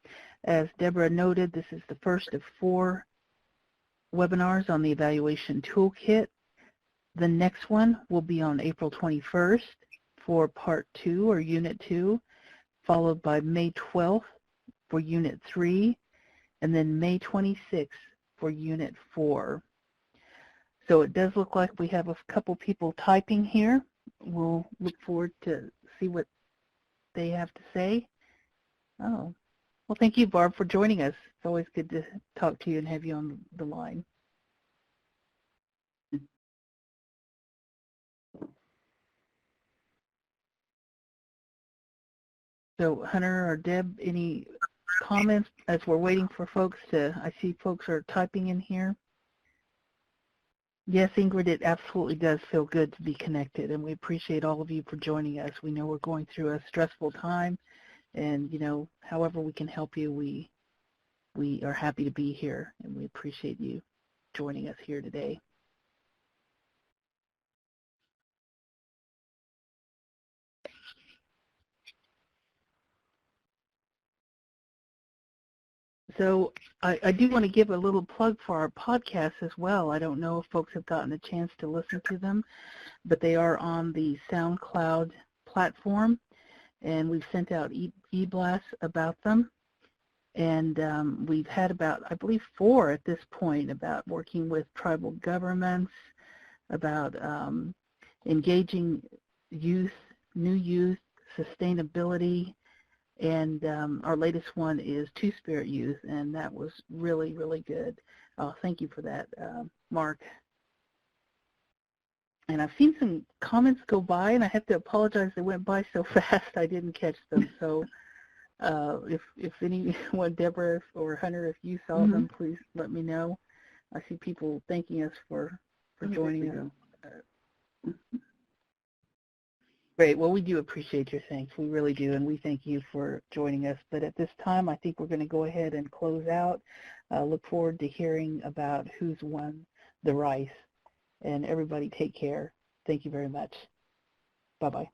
As Deborah noted, this is the first of 4 webinars on the Evaluation Toolkit. The next one will be on April 21st for Part 2 or Unit 2, followed by May 12th for Unit 3, and then May 26th for Unit 4. So it does look like we have a couple people typing here. We'll look forward to see what they have to say. Oh. Well, thank you, Barb, for joining us. It's always good to talk to you and have you on the line. So, Hunter or Deb, any comments as we're waiting for folks to, I see folks are typing in here. Yes, Ingrid, it absolutely does feel good to be connected, and we appreciate all of you for joining us. We know we're going through a stressful time, and, you know, however we can help you, we are happy to be here, and we appreciate you joining us here today. So I do want to give a little plug for our podcasts as well. I don't know if folks have gotten a chance to listen to them, but they are on the SoundCloud platform, and we've sent out e-blasts about them. And we've had about, I believe, 4 at this point about working with tribal governments, about engaging youth, new youth, sustainability, and our latest one is Two-Spirit Youth, and that was really, really good. Thank you for that, Mark. And I've seen some comments go by, and I have to apologize, they went by so fast I didn't catch them. So if anyone, Deborah or Hunter, if you saw them, please let me know. I see people thanking us for joining us. Great. Well, we do appreciate your thanks. We really do, and we thank you for joining us. But at this time, I think we're going to go ahead and close out. Look forward to hearing about who's won the rice. And everybody take care. Thank you very much. Bye-bye.